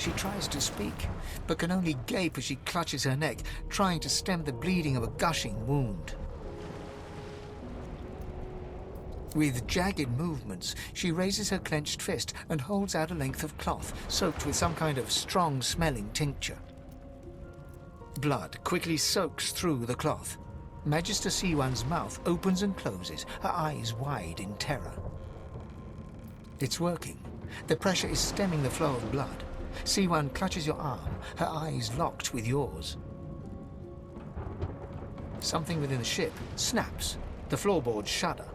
She tries to speak, but can only gape as she clutches her neck, trying to stem the bleeding of a gushing wound. With jagged movements, she raises her clenched fist and holds out a length of cloth, soaked with some kind of strong-smelling tincture. Blood quickly soaks through the cloth. Magister Siwan's mouth opens and closes, her eyes wide in terror. It's working. The pressure is stemming the flow of blood. Siwan clutches your arm, her eyes locked with yours. Something within the ship snaps. The floorboards shudder.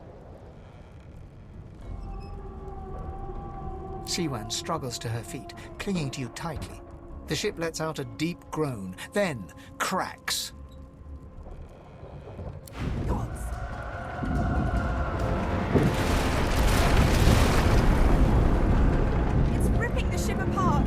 Siwan struggles to her feet, clinging to you tightly. The ship lets out a deep groan, then cracks. It's ripping the ship apart.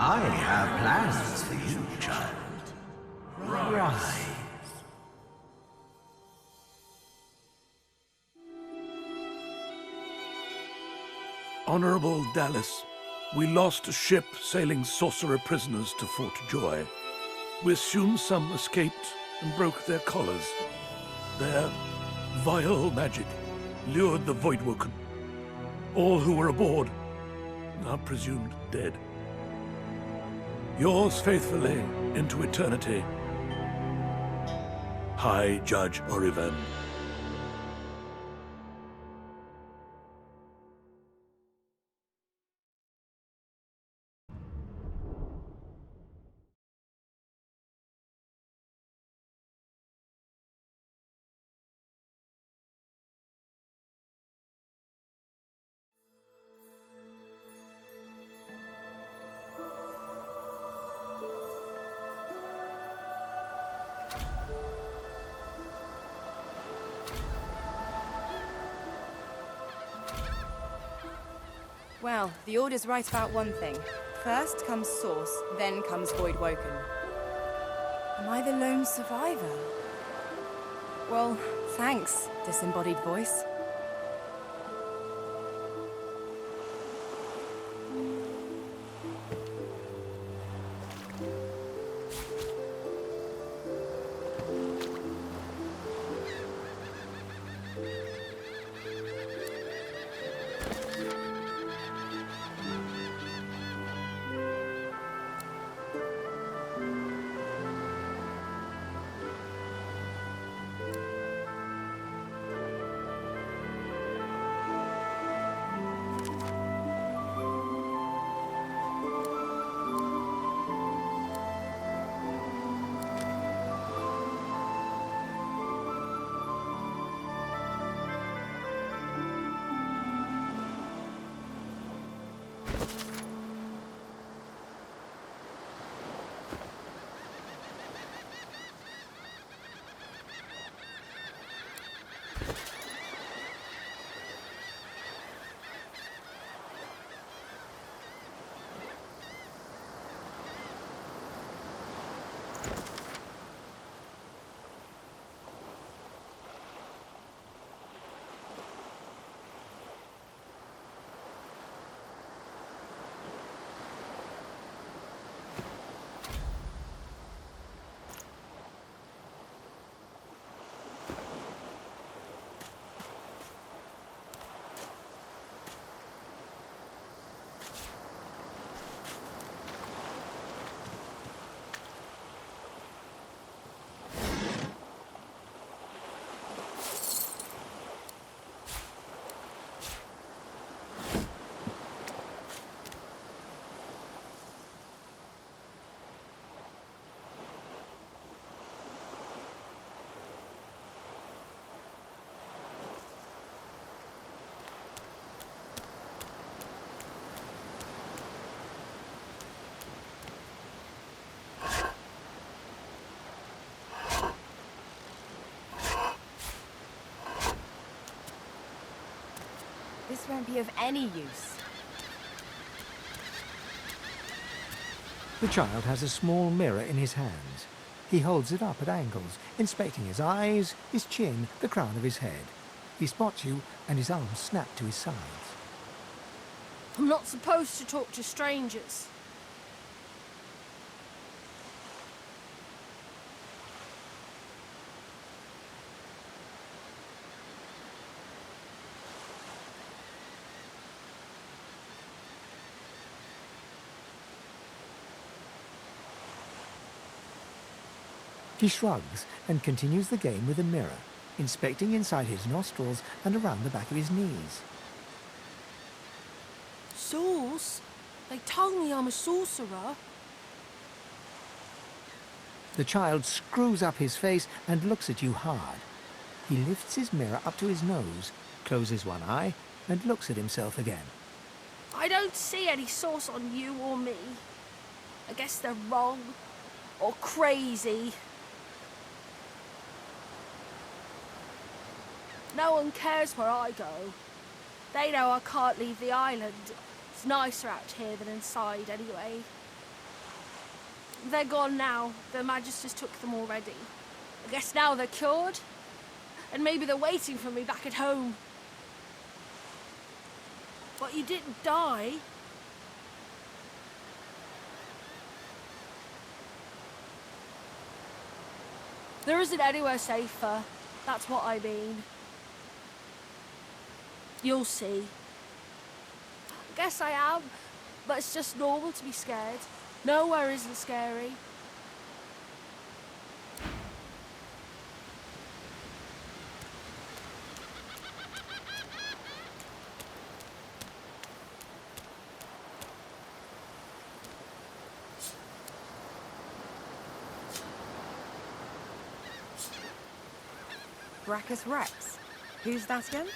I have plans for you, child. Rise. Honorable Dallas, we lost a ship sailing sorcerer prisoners to Fort Joy. We assume some escaped and broke their collars. Their vile magic lured the Voidwoken. All who were aboard are presumed dead. Yours faithfully into eternity, High Judge Orivan. Well, the Order's right about one thing. First comes Source, then comes Voidwoken. Am I the lone survivor? Well, thanks, disembodied voice. This won't be of any use. The child has a small mirror in his hands. He holds it up at angles, inspecting his eyes, his chin, the crown of his head. He spots you, and his arms snap to his sides. I'm not supposed to talk to strangers. He shrugs and continues the game with a mirror, inspecting inside his nostrils and around the back of his knees. Source? They told me I'm a sorcerer. The child screws up his face and looks at you hard. He lifts his mirror up to his nose, closes one eye, and looks at himself again. I don't see any source on you or me. I guess they're wrong. Or crazy. No one cares where I go. They know I can't leave the island. It's nicer out here than inside, anyway. They're gone now. The Magisters took them already. I guess now they're cured. And maybe they're waiting for me back at home. But you didn't die. There isn't anywhere safer. That's what I mean. You'll see. I guess I am, but it's just normal to be scared. Nowhere isn't scary. Brachus Rex. Who's that again?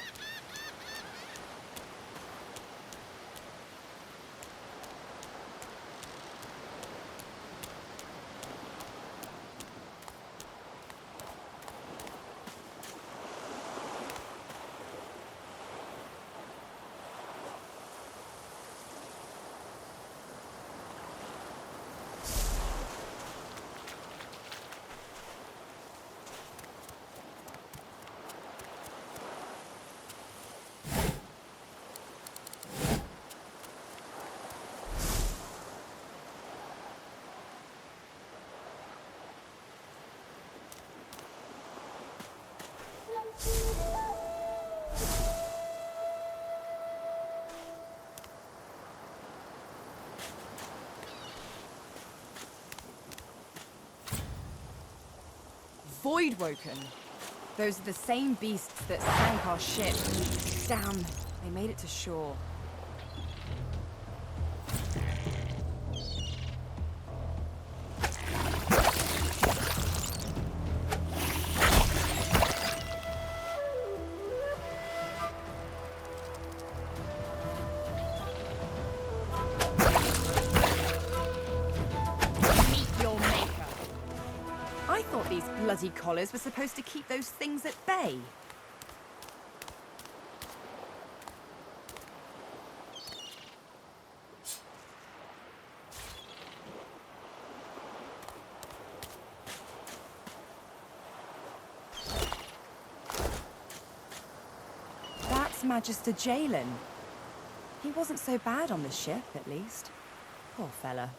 Voidwoken. Those are the same beasts that sank our ship. Damn, they made it to shore. Bloody collars were supposed to keep those things at bay. That's Magister Jalen. He wasn't so bad on the ship, at least. Poor fella.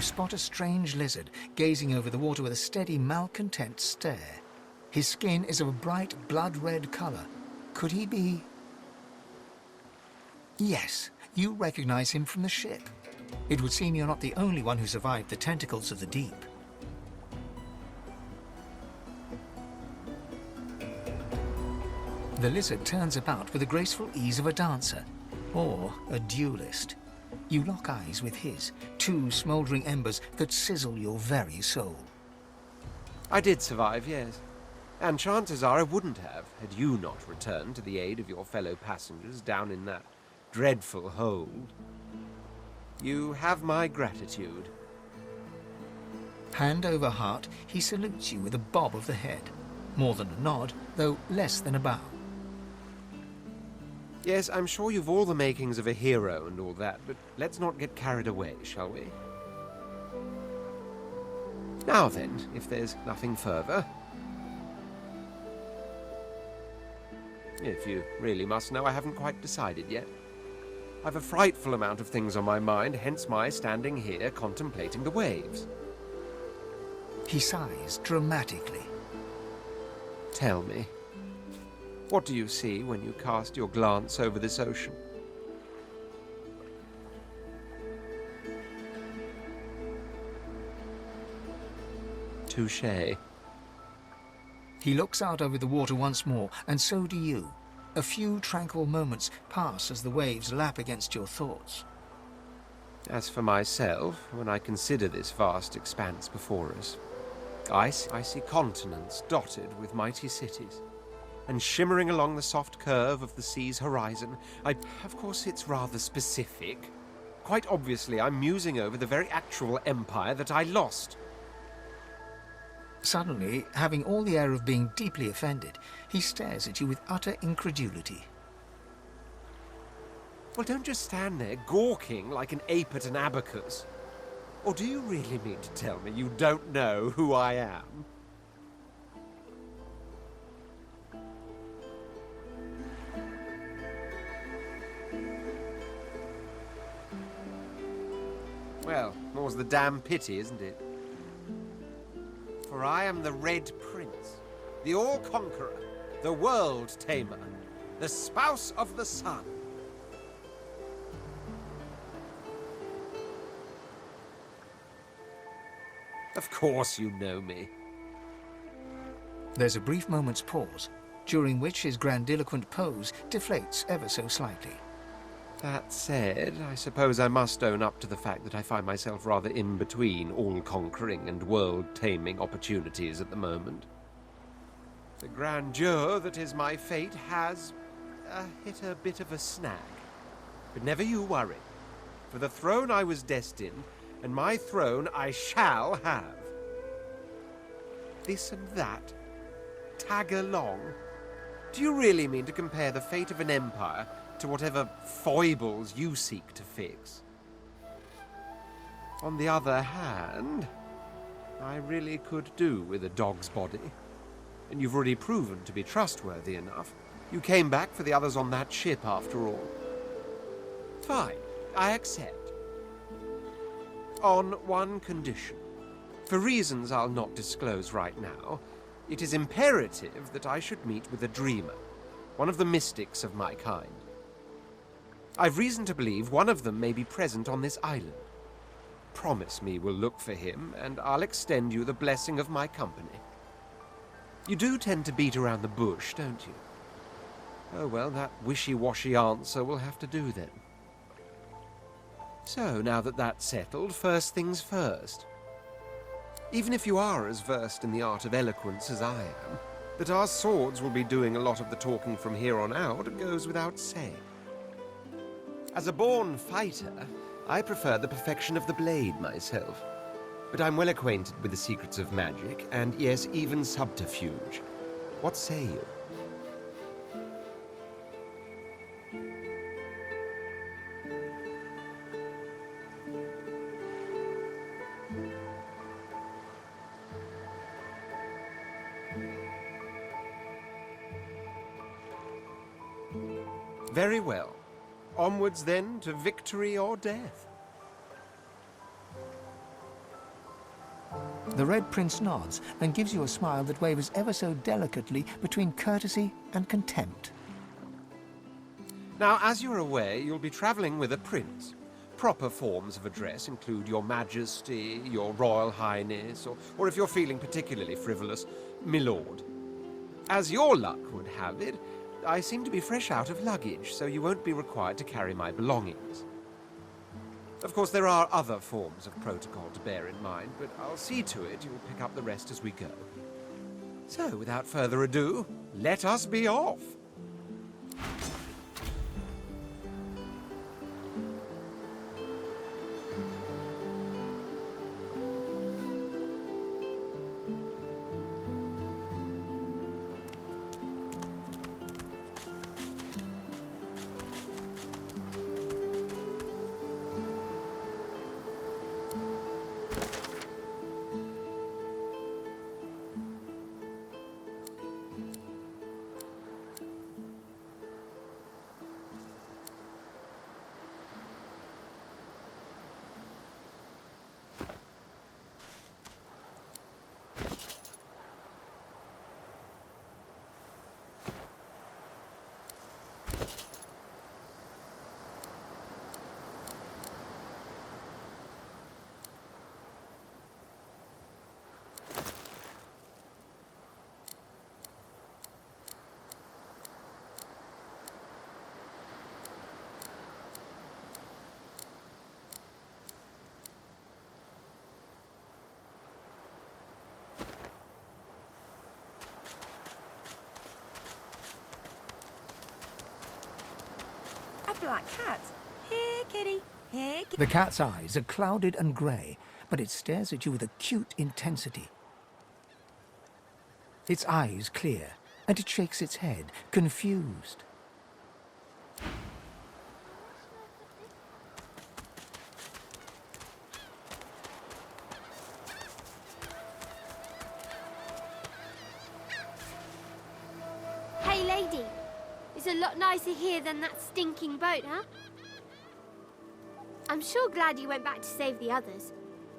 you spot a strange lizard gazing over the water with a steady, malcontent stare. His skin is of a bright, blood-red colour. Could he be... Yes, you recognize him from the ship. It would seem you're not the only one who survived the tentacles of the deep. The lizard turns about with the graceful ease of a dancer, or a duelist. You lock eyes with his, two smouldering embers that sizzle your very soul. I did survive, yes. And chances are I wouldn't have, had you not returned to the aid of your fellow passengers down in that dreadful hold. You have my gratitude. Hand over heart, he salutes you with a bob of the head. More than a nod, though less than a bow. Yes, I'm sure you've all the makings of a hero and all that, but let's not get carried away, shall we? Now then, if there's nothing further. If you really must know, I haven't quite decided yet. I've a frightful amount of things on my mind, hence my standing here contemplating the waves. He sighs dramatically. Tell me, what do you see when you cast your glance over this ocean? Touché. He looks out over the water once more, and so do you. A few tranquil moments pass as the waves lap against your thoughts. As for myself, when I consider this vast expanse before us, I see continents dotted with mighty cities. And shimmering along the soft curve of the sea's horizon, of course it's rather specific. Quite obviously, I'm musing over the very actual empire that I lost. Suddenly, having all the air of being deeply offended, he stares at you with utter incredulity. Well, don't just stand there gawking like an ape at an abacus. Or do you really mean to tell me you don't know who I am? Well, more's the damn pity, isn't it? For I am the Red Prince, the All-Conqueror, the World-Tamer, the Spouse of the Sun. Of course you know me. There's a brief moment's pause, during which his grandiloquent pose deflates ever so slightly. That said, I suppose I must own up to the fact that I find myself rather in between all-conquering and world-taming opportunities at the moment. The grandeur that is my fate has hit a bit of a snag. But never you worry. For the throne I was destined, and my throne I shall have. This and that. Tag along. Do you really mean to compare the fate of an empire to whatever foibles you seek to fix? On the other hand, I really could do with a dog's body. And you've already proven to be trustworthy enough. You came back for the others on that ship, after all. Fine, I accept. On one condition. For reasons I'll not disclose right now, it is imperative that I should meet with a dreamer, one of the mystics of my kind. I've reason to believe one of them may be present on this island. Promise me we'll look for him, and I'll extend you the blessing of my company. You do tend to beat around the bush, don't you? Oh well, that wishy-washy answer will have to do then. So, now that that's settled, first things first. Even if you are as versed in the art of eloquence as I am, that our swords will be doing a lot of the talking from here on out goes without saying. As a born fighter, I prefer the perfection of the blade myself. But I'm well acquainted with the secrets of magic, and yes, even subterfuge. What say you? Very well. Onwards then to victory or death. The Red Prince nods and gives you a smile that wavers ever so delicately between courtesy and contempt. Now, as you're aware, you'll be travelling with a prince. Proper forms of address include Your Majesty, Your Royal Highness, or if you're feeling particularly frivolous, Milord. As your luck would have it, I seem to be fresh out of luggage, so you won't be required to carry my belongings. Of course, there are other forms of protocol to bear in mind, but I'll see to it you'll pick up the rest as we go. So, without further ado, let us be off! Black cat. Here, kitty. Here, kitty. The cat's eyes are clouded and grey, but it stares at you with acute intensity. Its eyes clear, and it shakes its head, confused. Hey, lady. It's a lot nicer here than that stinking boat, huh? I'm sure glad you went back to save the others.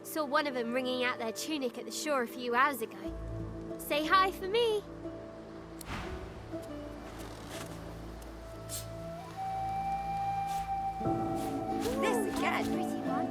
Saw one of them wringing out their tunic at the shore a few hours ago. Say hi for me. This again. Pretty one.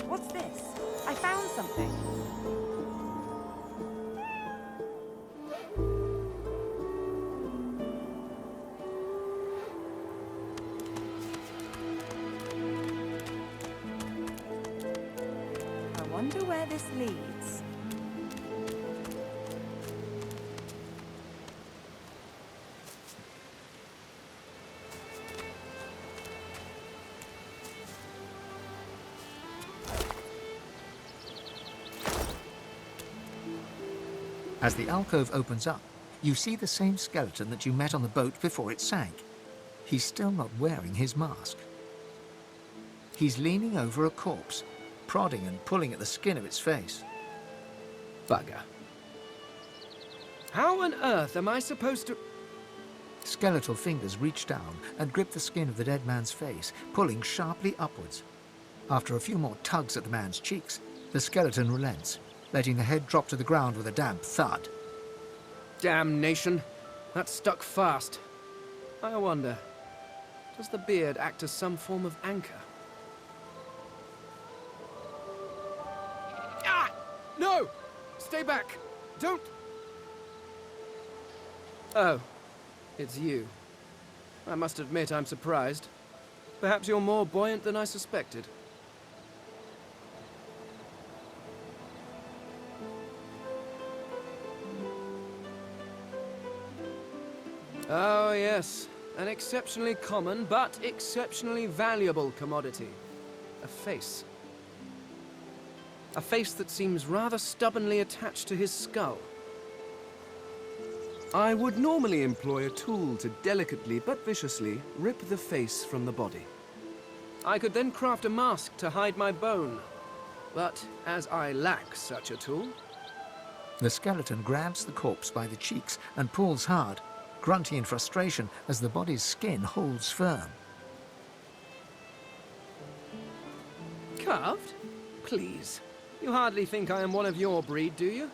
What's this? I found something. I wonder where this leads. As the alcove opens up, you see the same skeleton that you met on the boat before it sank. He's still not wearing his mask. He's leaning over a corpse, prodding and pulling at the skin of its face. Bugger. How on earth am I supposed to... Skeletal fingers reach down and grip the skin of the dead man's face, pulling sharply upwards. After a few more tugs at the man's cheeks, the skeleton relents, letting the head drop to the ground with a damp thud. Damnation. That stuck fast. I wonder, does the beard act as some form of anchor? Ah! No! Stay back! Don't... Oh, it's you. I must admit I'm surprised. Perhaps you're more buoyant than I suspected. Oh, yes. An exceptionally common, but exceptionally valuable commodity. A face. A face that seems rather stubbornly attached to his skull. I would normally employ a tool to delicately but viciously rip the face from the body. I could then craft a mask to hide my bone. But as I lack such a tool... The skeleton grabs the corpse by the cheeks and pulls hard, grunting in frustration as the body's skin holds firm. Carved? Please. You hardly think I am one of your breed, do you?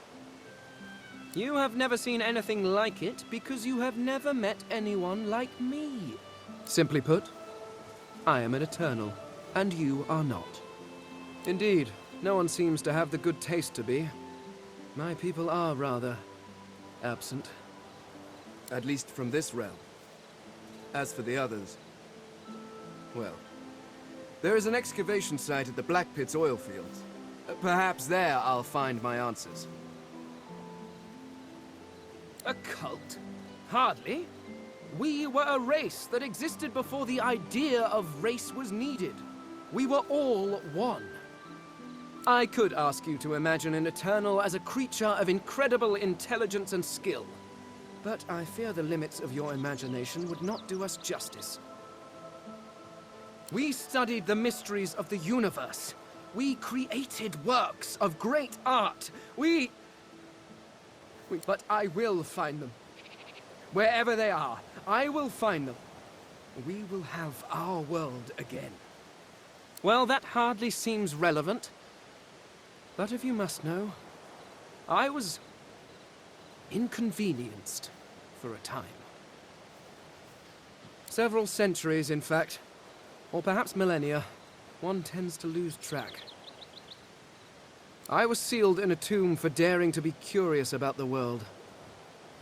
You have never seen anything like it because you have never met anyone like me. Simply put, I am an Eternal, and you are not. Indeed, no one seems to have the good taste to be. My people are rather absent. At least from this realm. As for the others, well, there is an excavation site at the Black Pit's oil fields. Perhaps there I'll find my answers. A cult? Hardly. We were a race that existed before the idea of race was needed. We were all one. I could ask you to imagine an Eternal as a creature of incredible intelligence and skill. But I fear the limits of your imagination would not do us justice. We studied the mysteries of the universe. We created works of great art. But I will find them. Wherever they are, I will find them. We will have our world again. Well, that hardly seems relevant. But if you must know, I was inconvenienced for a time. Several centuries, in fact. Or perhaps millennia. One tends to lose track. I was sealed in a tomb for daring to be curious about the world.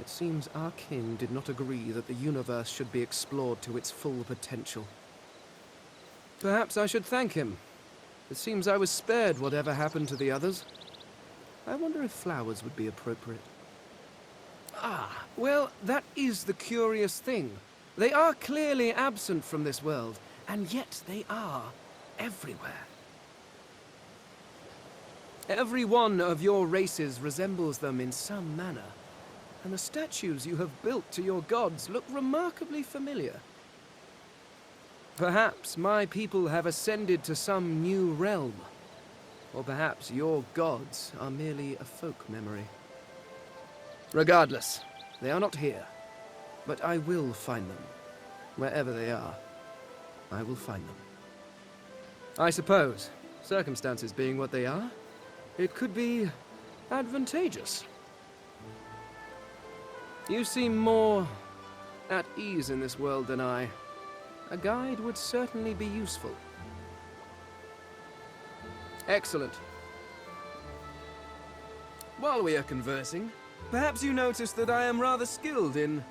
It seems our king did not agree that the universe should be explored to its full potential. Perhaps I should thank him. It seems I was spared whatever happened to the others. I wonder if flowers would be appropriate. Ah, well, that is the curious thing. They are clearly absent from this world, and yet they are everywhere. Every one of your races resembles them in some manner, and the statues you have built to your gods look remarkably familiar. Perhaps my people have ascended to some new realm, or perhaps your gods are merely a folk memory. Regardless, they are not here, but I will find them. Wherever they are, I will find them. I suppose, circumstances being what they are, it could be advantageous. You seem more at ease in this world than I. A guide would certainly be useful. Excellent. While we are conversing, perhaps you notice that I am rather skilled in,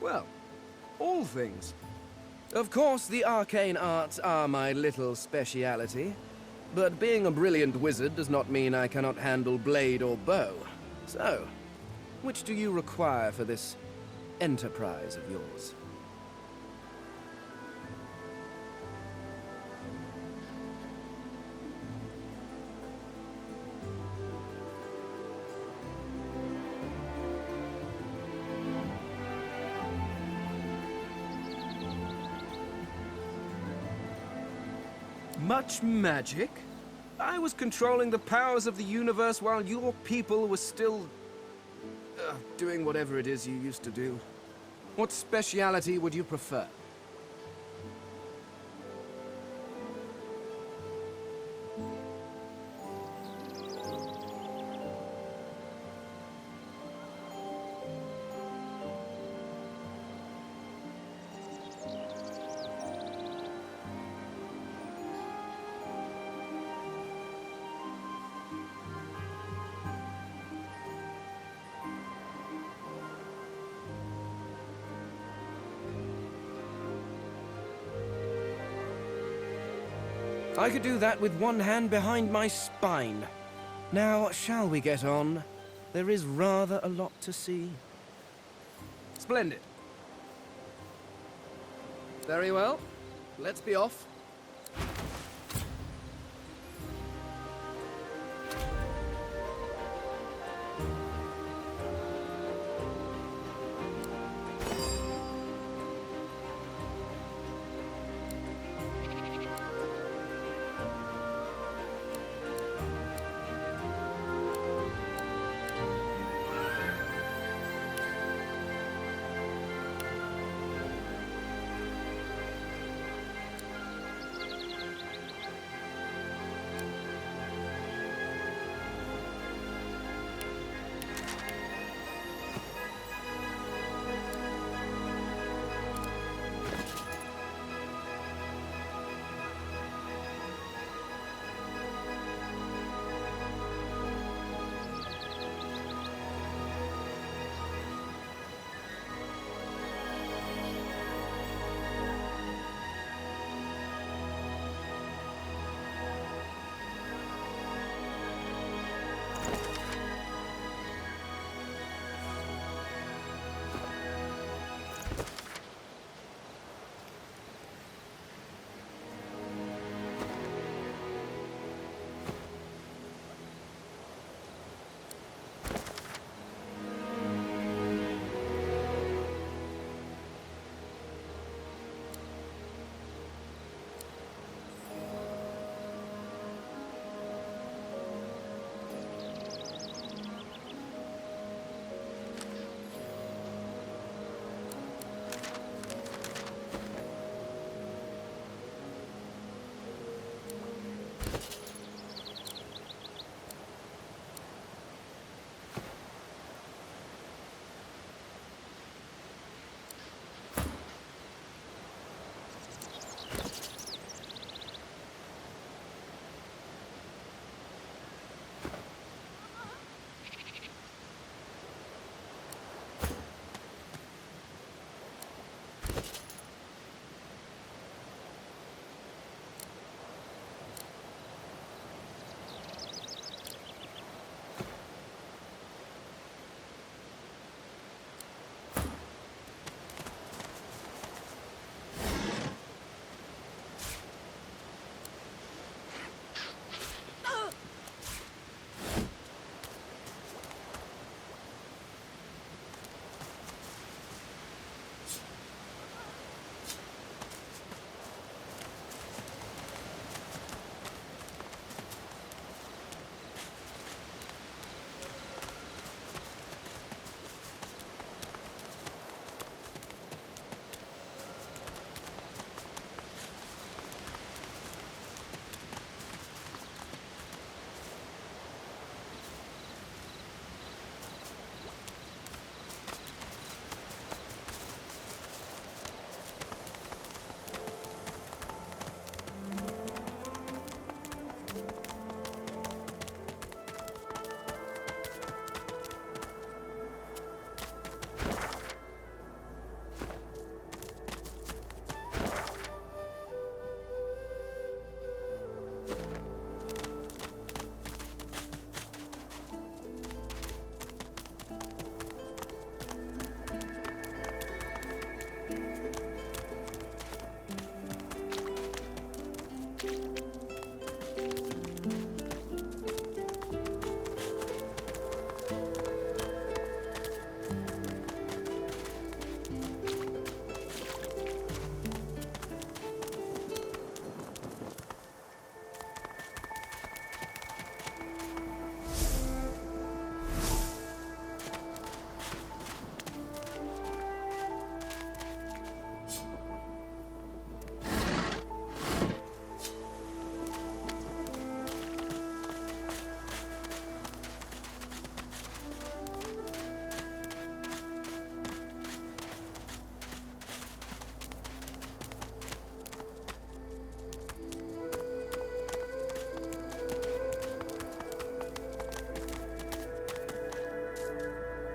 well, all things. Of course, the arcane arts are my little speciality, but being a brilliant wizard does not mean I cannot handle blade or bow. So, which do you require for this enterprise of yours? Much magic? I was controlling the powers of the universe while your people were still... doing whatever it is you used to do. What speciality would you prefer? I could do that with one hand behind my spine. Now, shall we get on? There is rather a lot to see. Splendid. Very well. Let's be off.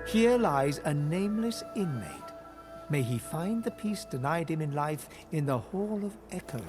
Here lies a nameless inmate. May he find the peace denied him in life in the Hall of Echoes.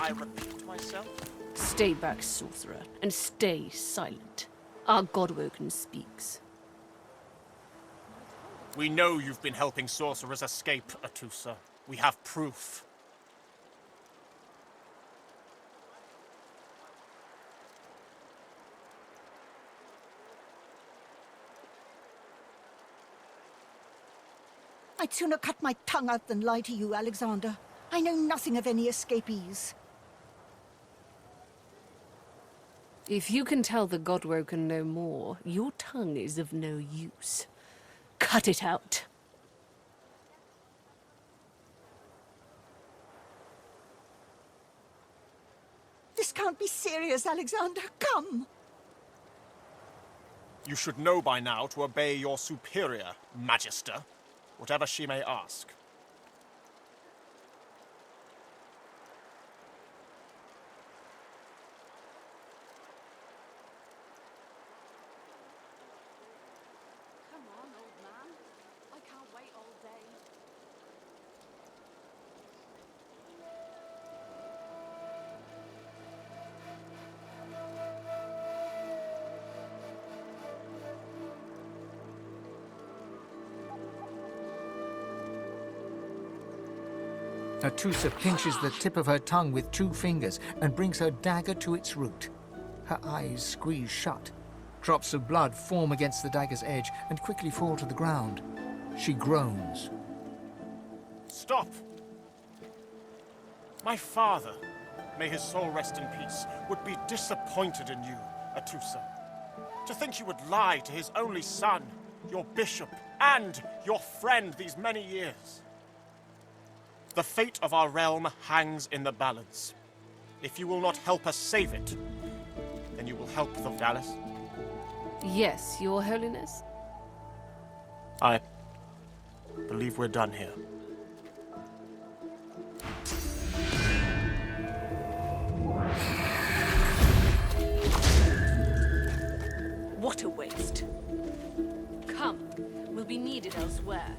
I repeat myself? Stay back, sorcerer, and stay silent. Our Godwoken speaks. We know you've been helping sorcerers escape, Atusa. We have proof. I'd sooner cut my tongue out than lie to you, Alexander. I know nothing of any escapees. If you can tell the Godwoken no more, your tongue is of no use. Cut it out. This can't be serious, Alexander. Come! You should know by now to obey your superior, Magister, whatever she may ask. Come on, old man. I can't wait all day. Atusa pinches the tip of her tongue with 2 fingers and brings her dagger to its root. Her eyes squeeze shut. Drops of blood form against the dagger's edge and quickly fall to the ground. She groans. Stop! My father, may his soul rest in peace, would be disappointed in you, Atusa. To think you would lie to his only son, your bishop, and your friend these many years. The fate of our realm hangs in the balance. If you will not help us save it, then you will help the Dallas. Yes, Your Holiness. I believe we're done here. What a waste. Come, we'll be needed elsewhere.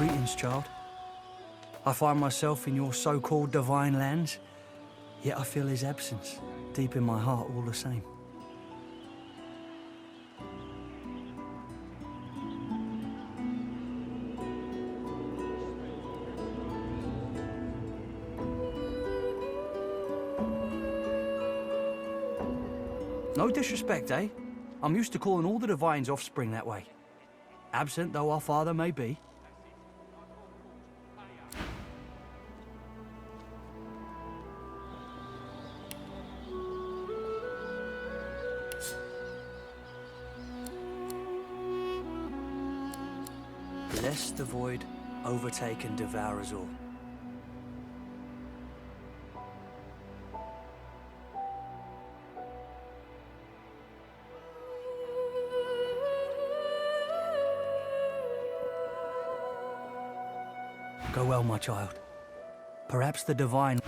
Greetings, child. I find myself in your so-called divine lands, yet I feel his absence deep in my heart all the same. No disrespect, eh? I'm used to calling all the Divine's offspring that way. Absent though our father may be. Lest the void overtake and devour us all. Go well, my child. Perhaps the divine...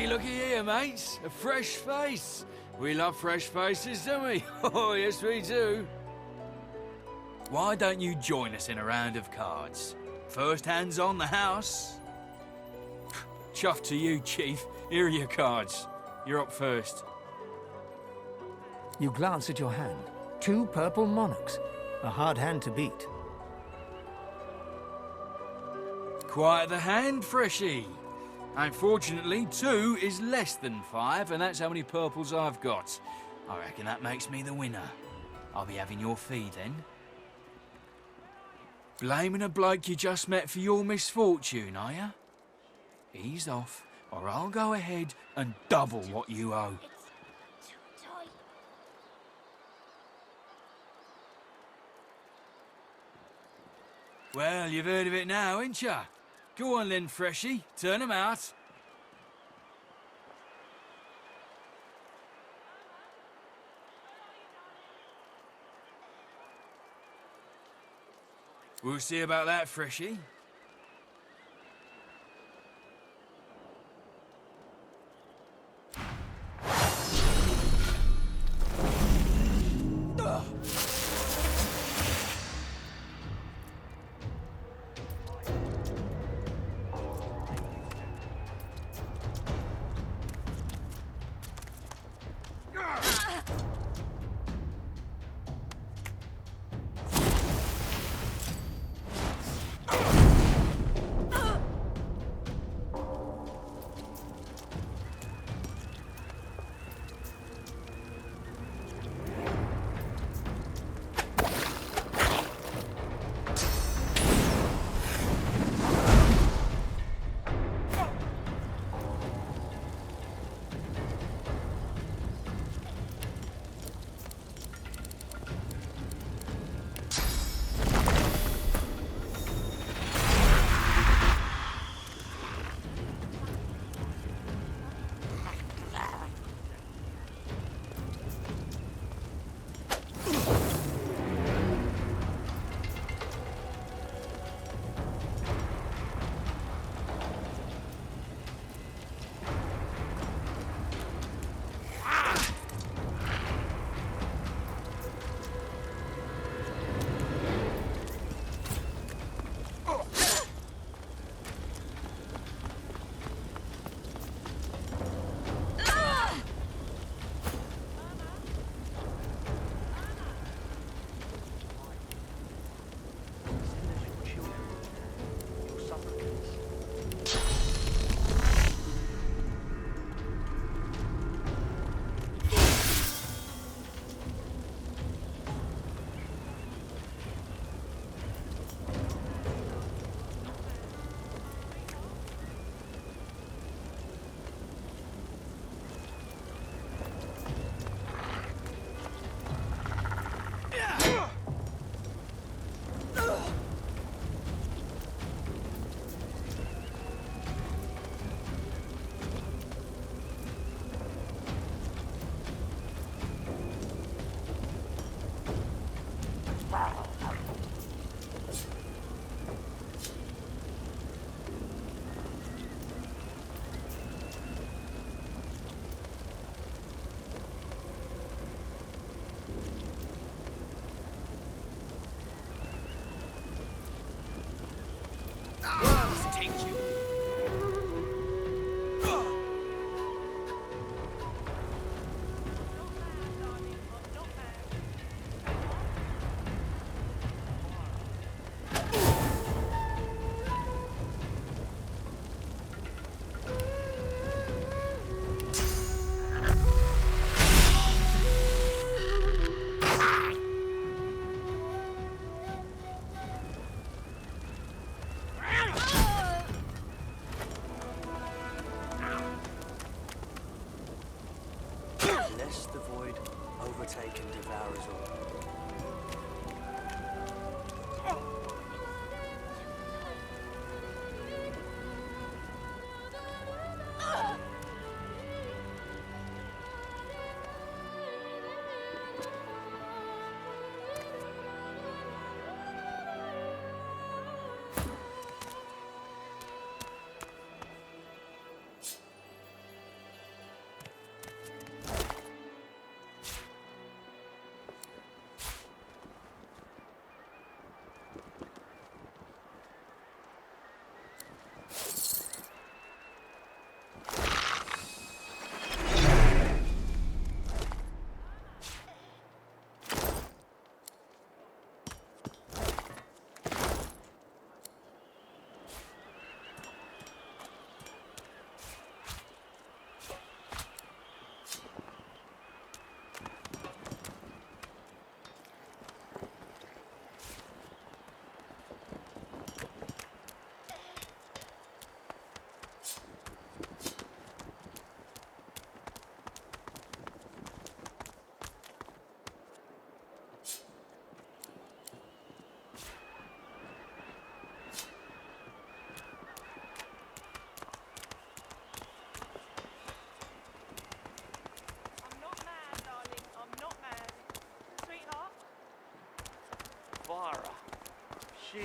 Looky here, mates. A fresh face. We love fresh faces, don't we? Oh, yes, we do. Why don't you join us in a round of cards? First hands on the house. Chuff to you, Chief. Here are your cards. You're up first. You glance at your hand. 2 purple monarchs. A hard hand to beat. Quite the hand, Freshie. Unfortunately, 2 is less than 5, and that's how many purples I've got. I reckon that makes me the winner. I'll be having your fee then. Blaming a bloke you just met for your misfortune, are you? Ease off, or I'll go ahead and double what you owe. Well, you've heard of it now, ain't ya? Go on then, Freshie. Turn 'em out. We'll see about that, Freshie.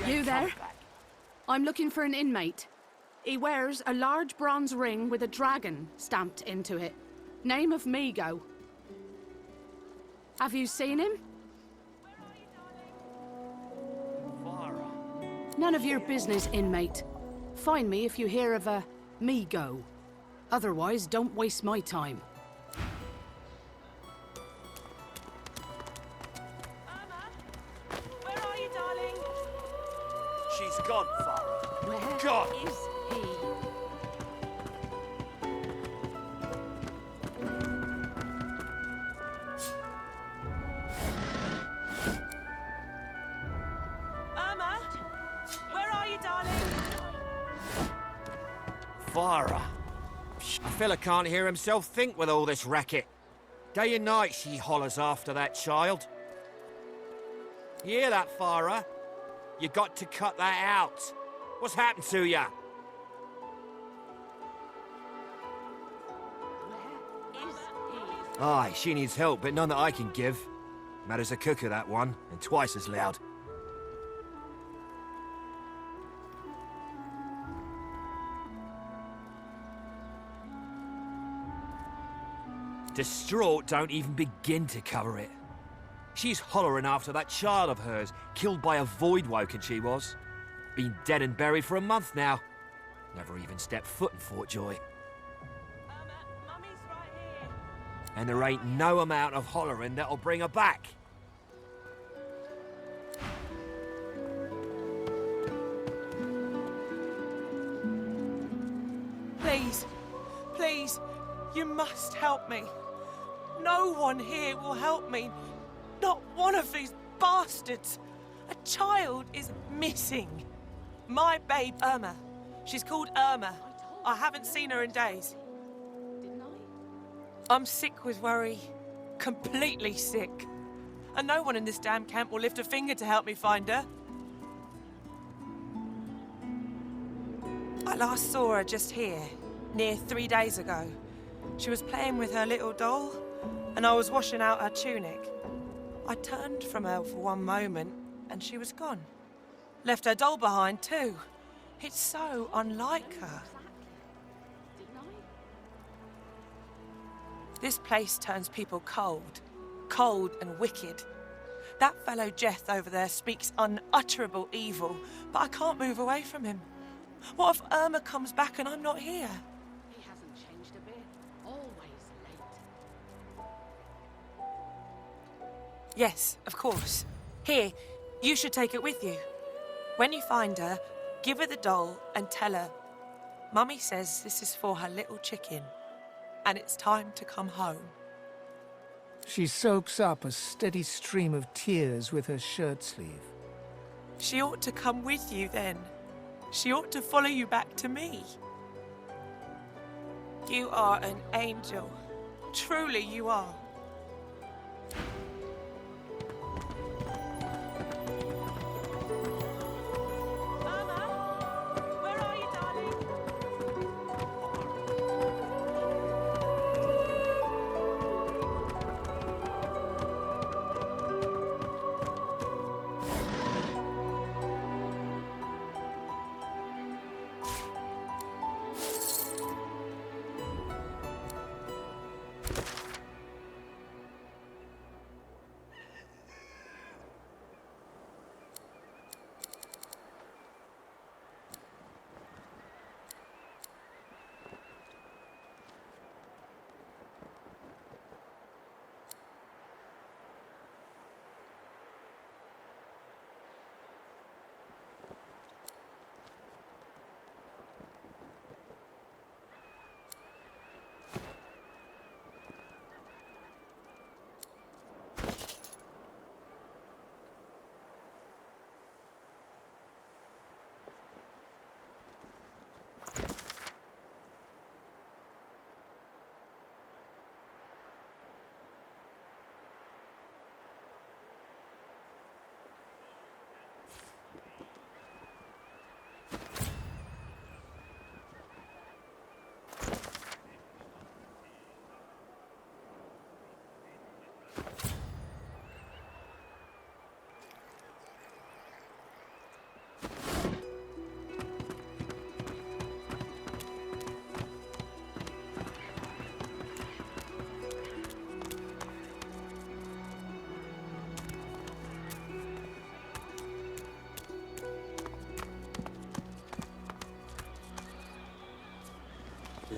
You there? I'm looking for an inmate. He wears a large bronze ring with a dragon stamped into it. Name of Migo. Have you seen him? None of your business, inmate. Find me if you hear of a Migo. Otherwise, don't waste my time. Where are you, darling? She's gone, Farah. Where Gone. is he? Irma? Where are you, darling? Farah. A fella can't hear himself think with all this racket. Day and night she hollers after that child. You hear that, Farah? You got to cut that out. What's happened to ya? Aye, she needs help, but none that I can give. Matters a cooker, that one, and twice as loud. Distraught don't even begin to cover it. She's hollering after that child of hers, killed by a void woken she was. Been dead and buried for a month now. Never even stepped foot in Fort Joy. Mummy's right here. And there ain't no amount of hollering that'll bring her back. Please, please, you must help me. No one here will help me. Not one of these bastards. A child is missing. My babe, Irma. She's called Irma. I haven't seen her in days. Didn't I? I'm sick with worry. Completely sick. And no one in this damn camp will lift a finger to help me find her. I last saw her just here, near 3 days ago. She was playing with her little doll, and I was washing out her tunic. I turned from her for one moment, and she was gone. Left her doll behind, too. It's so unlike her. Didn't I? This place turns people cold. Cold and wicked. That fellow Jeth over there speaks unutterable evil, but I can't move away from him. What if Irma comes back and I'm not here? He hasn't changed a bit. Always late. Yes, of course. Here, you should take it with you. When you find her, give her the doll and tell her, Mummy says this is for her little chicken, and it's time to come home. She soaks up a steady stream of tears with her shirt sleeve. She ought to come with you then. She ought to follow you back to me. You are an angel. Truly you are. Mama, where are you, darling?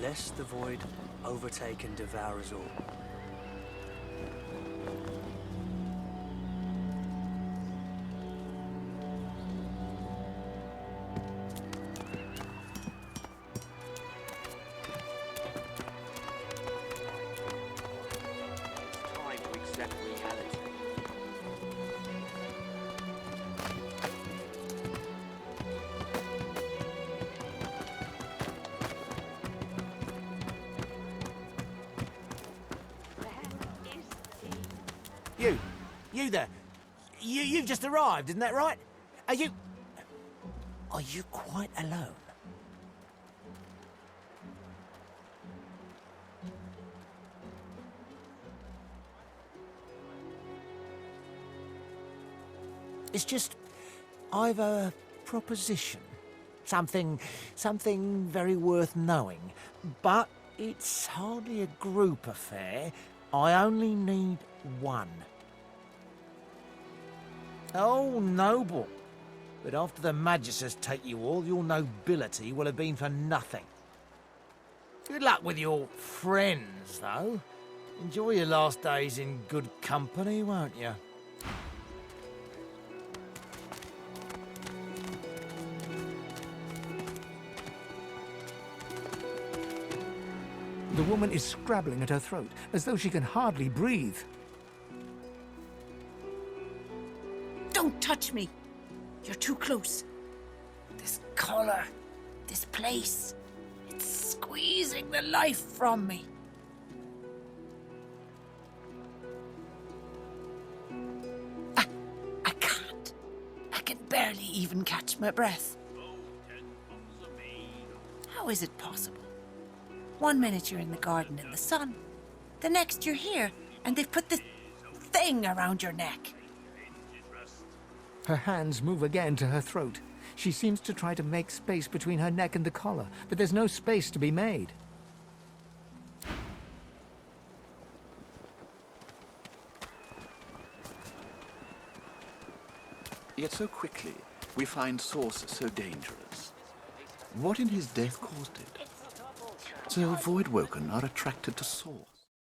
lest the void overtake and devour us all. You there. You've just arrived, isn't that right? Are you quite alone? It's just, I've a proposition. Something very worth knowing. But it's hardly a group affair. I only need one. Oh, noble. But after the Magisters take you all, your nobility will have been for nothing. Good luck with your friends, though. Enjoy your last days in good company, won't you? The woman is scrabbling at her throat, as though she can hardly breathe. Don't touch me! You're too close. This collar, this place, it's squeezing the life from me. I can't. I can barely even catch my breath. How is it possible? One minute you're in the garden in the sun, the next you're here, and they've put this thing around your neck. Her hands move again to her throat. She seems to try to make space between her neck and the collar, but there's no space to be made. Yet so quickly, we find Source so dangerous. What in his death caused it? So Voidwoken are attracted to Source.